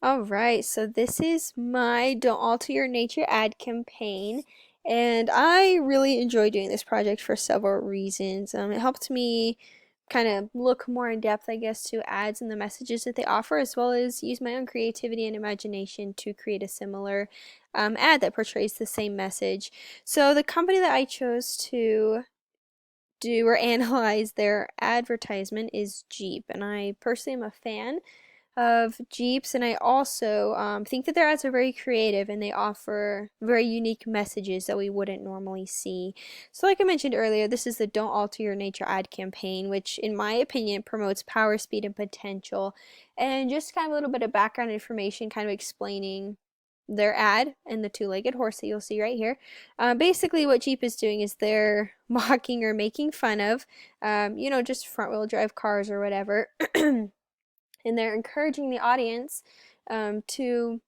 All right, so this is my Don't Alter Your Nature ad campaign, and I really enjoy doing this project for several reasons. It helped me kind of look more in depth, I guess, to ads and the messages that they offer, as well as use my own creativity and imagination to create a similar ad that portrays the same message. So the company that I chose to do or analyze their advertisement is Jeep, and I personally am a fan of Jeeps, and I also think that their ads are very creative and they offer very unique messages that we wouldn't normally see. So, like I mentioned earlier, this is the Don't Alter Your Nature ad campaign, which, in my opinion, promotes power, speed, and potential. And just kind of a little bit of background information, kind of explaining their ad and the two-legged horse that you'll see right here. Basically, what Jeep is doing is they're mocking or making fun of, just front-wheel drive cars or whatever. And they're encouraging the audience to,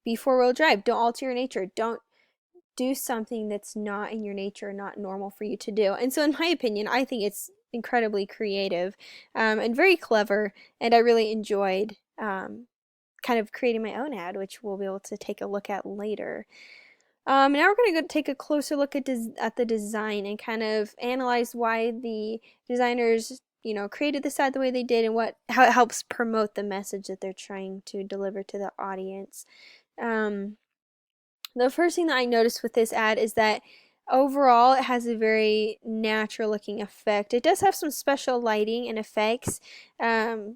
be four-wheel drive. Don't alter your nature. Don't do something that's not in your nature, not normal for you to do. And so, in my opinion, I think it's incredibly creative and very clever. And I really enjoyed kind of creating my own ad, which we'll be able to take a look at later. Now we're going to go take a closer look at the design and kind of analyze why the designers, created this ad the way they did and how it helps promote the message that they're trying to deliver to the audience. Um, the first thing that I noticed with this ad is that overall it has a very natural looking effect. It does have some special lighting and effects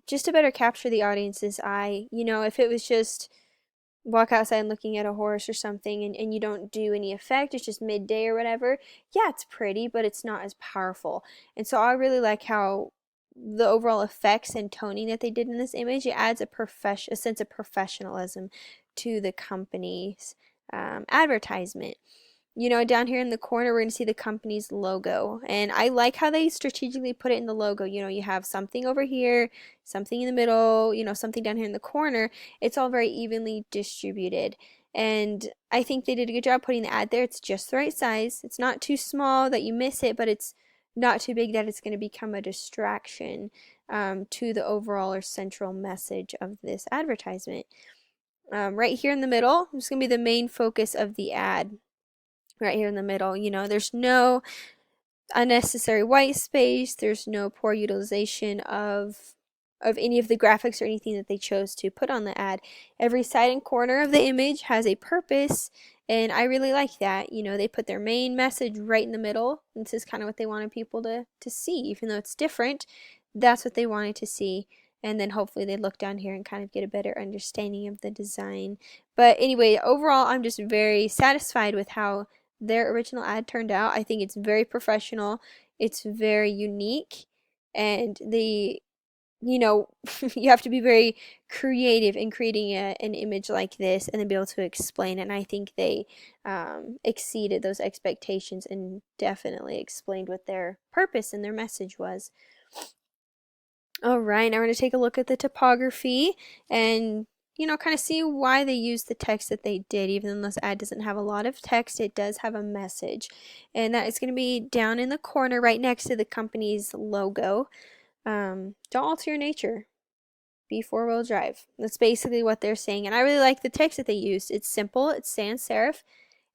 just to better capture the audience's eye. If it was just walk outside and looking at a horse or something and you don't do any effect, it's just midday or whatever, yeah, it's pretty, but it's not as powerful. And so I really like how the overall effects and toning that they did in this image, it adds a sense of professionalism to the company's advertisement. Down here in the corner, we're going to see the company's logo. And I like how they strategically put it in the logo. You have something over here, something in the middle, something down here in the corner. It's all very evenly distributed. And I think they did a good job putting the ad there. It's just the right size. It's not too small that you miss it, but it's not too big that it's going to become a distraction to the overall or central message of this advertisement. Right here in the middle is going to be the main focus of the ad. Right here in the middle, there's no unnecessary white space, there's no poor utilization of any of the graphics or anything that they chose to put on the ad. Every side and corner of the image has a purpose, and I really like that. They put their main message right in the middle. This is kind of what they wanted people to see, even though it's different. That's what they wanted to see. And then hopefully they look down here and kind of get a better understanding of the design. But anyway, overall, I'm just very satisfied with how their original ad turned out. I think it's very professional. It's very unique. And you have to be very creative in creating an image like this and then be able to explain it. And I think they exceeded those expectations and definitely explained what their purpose and their message was. All right, now we're going to take a look at the topography and kind of see why they used the text that they did. Even though this ad doesn't have a lot of text, it does have a message. And that is going to be down in the corner right next to the company's logo. Don't alter your nature. Be four-wheel drive. That's basically what they're saying. And I really like the text that they used. It's simple, it's sans serif,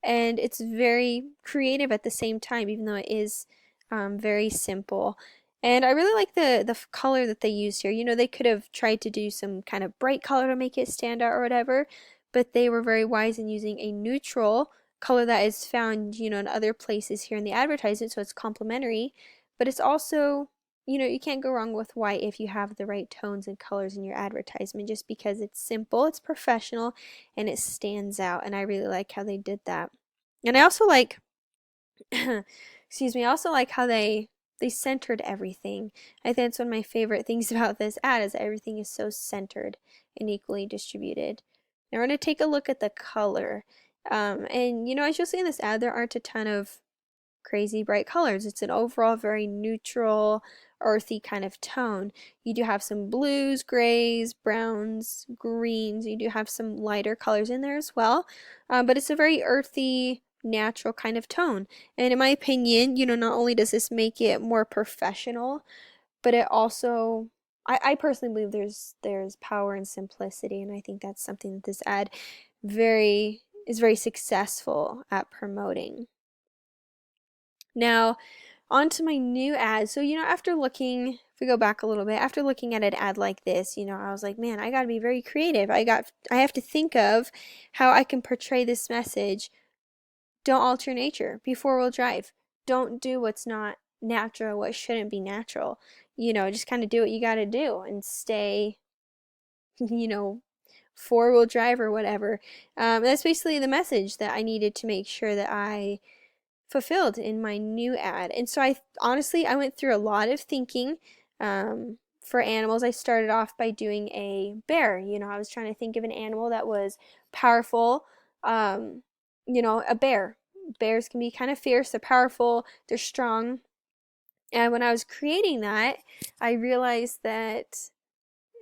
and it's very creative at the same time, even though it is very simple. And I really like the color that they used here. They could have tried to do some kind of bright color to make it stand out or whatever, but they were very wise in using a neutral color that is found, in other places here in the advertisement, so it's complementary, but it's also, you can't go wrong with white if you have the right tones and colors in your advertisement, just because it's simple, it's professional, and it stands out, and I really like how they did that. And I also like, excuse me, I also like how they centered everything. I think that's one of my favorite things about this ad is that everything is so centered and equally distributed. Now we're going to take a look at the color. And as you'll see in this ad, there aren't a ton of crazy bright colors. It's an overall very neutral, earthy kind of tone. You do have some blues, grays, browns, greens. You do have some lighter colors in there as well. But it's a very earthy, natural kind of tone. And in my opinion, not only does this make it more professional, but it also I personally believe there's power in simplicity, and I think that's something that this ad very is very successful at promoting. Now, on to my new ad. So, after looking, if we go back a little bit, after looking at an ad like this, I was like, man, I got to be very creative. I have to think of how I can portray this message. Don't alter nature. Be four-wheel drive. Don't do what's not natural, what shouldn't be natural. Just kind of do what you got to do and stay, you know, four-wheel drive or whatever. That's basically the message that I needed to make sure that I fulfilled in my new ad. And so I went through a lot of thinking. For animals, I started off by doing a bear. I was trying to think of an animal that was powerful. A bear. Bears can be kind of fierce, they're powerful, they're strong. And when I was creating that, I realized that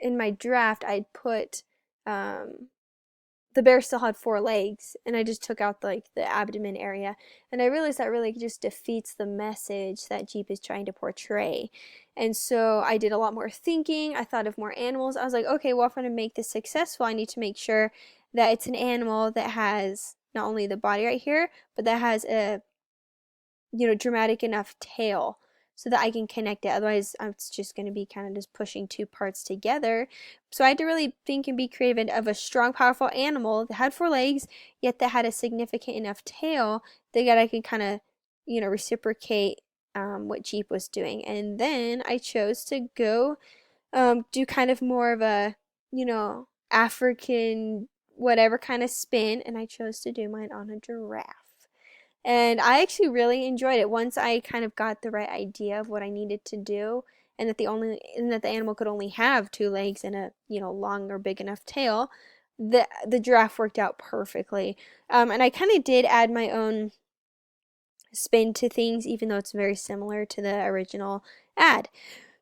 in my draft I'd put the bear still had four legs, and I just took out the abdomen area, and I realized that really just defeats the message that Jeep is trying to portray. And so I did a lot more thinking. I thought of more animals. I was like, okay, well, if I'm going to make this successful, I need to make sure that it's an animal that has not only the body right here, but that has a dramatic enough tail so that I can connect it. Otherwise, it's just going to be kind of just pushing two parts together. So I had to really think and be creative of a strong, powerful animal that had four legs, yet that had a significant enough tail that I could kind of, reciprocate what Jeep was doing. And then I chose to go do kind of more of a, African whatever kind of spin, and I chose to do mine on a giraffe. And I actually really enjoyed it once I kind of got the right idea of what I needed to do, and that the animal could only have two legs and a long or big enough tail. The giraffe worked out perfectly. And I kind of did add my own spin to things, even though it's very similar to the original ad.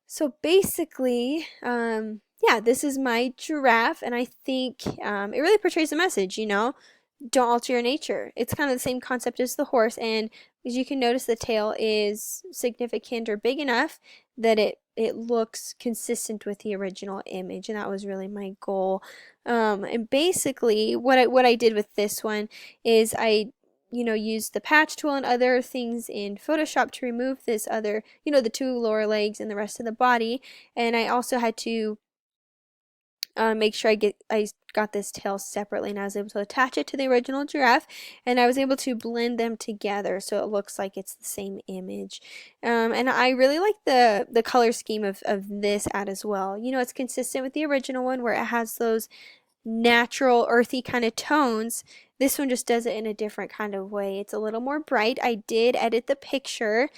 So basically, yeah, this is my giraffe, and I think it really portrays a message, don't alter your nature. It's kind of the same concept as the horse, and as you can notice, the tail is significant or big enough that it looks consistent with the original image, and that was really my goal. And basically, what I did with this one is I used the patch tool and other things in Photoshop to remove this other, the two lower legs and the rest of the body, and I also had to make sure I got this tail separately, and I was able to attach it to the original giraffe, and I was able to blend them together so it looks like it's the same image. And I really like the color scheme of this ad as well. It's consistent with the original one where it has those natural earthy kind of tones. This one just does it in a different kind of way. It's a little more bright. I did edit the picture.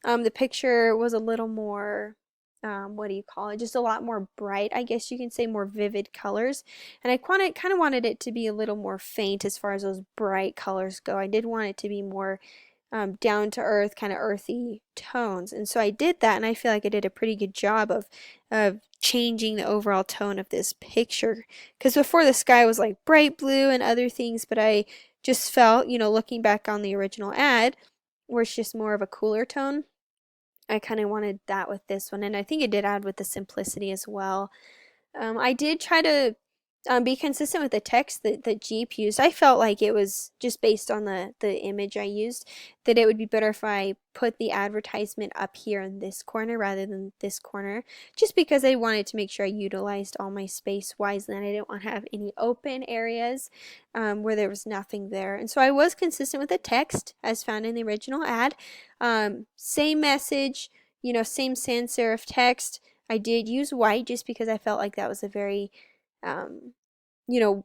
The picture was a little more what do you call it? Just a lot more bright, I guess you can say, more vivid colors. And I kind of wanted it to be a little more faint as far as those bright colors go. I did want it to be more down to earth, kind of earthy tones. And so I did that, and I feel like I did a pretty good job of changing the overall tone of this picture. Because before, the sky was like bright blue and other things, but I just felt, looking back on the original ad, where it's just more of a cooler tone, I kind of wanted that with this one, and I think it did add with the simplicity as well. I did try to be consistent with the text that Jeep used. I felt like it was just based on the image I used, that it would be better if I put the advertisement up here in this corner rather than this corner, just because I wanted to make sure I utilized all my space wisely, and I didn't want to have any open areas where there was nothing there. And so I was consistent with the text as found in the original ad. Same message, same sans serif text. I did use white just because I felt like that was a very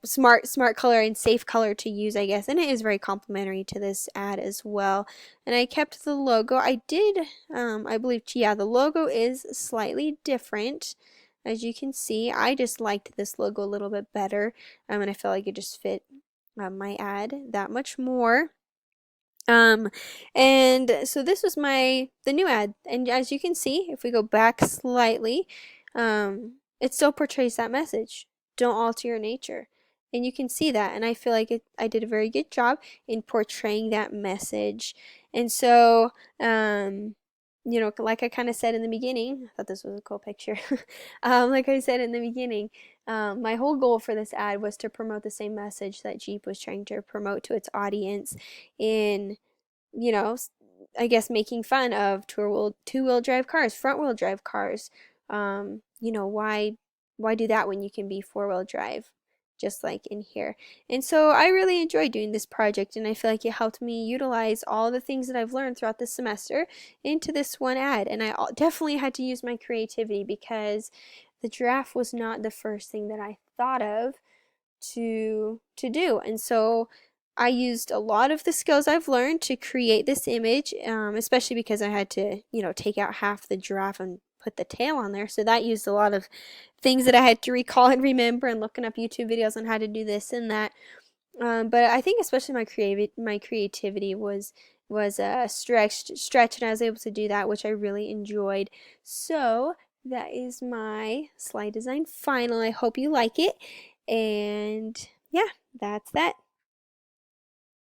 smart color and safe color to use, I guess, and it is very complimentary to this ad as well. And I kept the logo. I did, I believe, yeah, the logo is slightly different. As you can see, I just liked this logo a little bit better, and I felt like it just fit my ad that much more. And so this was the new ad, and as you can see, if we go back slightly, it still portrays that message. Don't alter your nature. And you can see that, and I feel like I did a very good job in portraying that message. And so, you know, like I kind of said in the beginning, I thought this was a cool picture. Like I said in the beginning, my whole goal for this ad was to promote the same message that Jeep was trying to promote to its audience in, you know, I guess making fun of two-wheel drive cars, front-wheel drive cars. You know, why do that when you can be four-wheel drive, just like in here? And so I really enjoyed doing this project, and I feel like it helped me utilize all the things that I've learned throughout this semester into this one ad. And I definitely had to use my creativity because the giraffe was not the first thing that I thought of to do. And so I used a lot of the skills I've learned to create this image, especially because I had to, you know, take out half the giraffe and put the tail on there. So that used a lot of things that I had to recall and remember, and looking up YouTube videos on how to do this and that. But I think especially my creativity was stretched, and I was able to do that, which I really enjoyed. So that is my slide design final. I hope you like it, and yeah, that's that.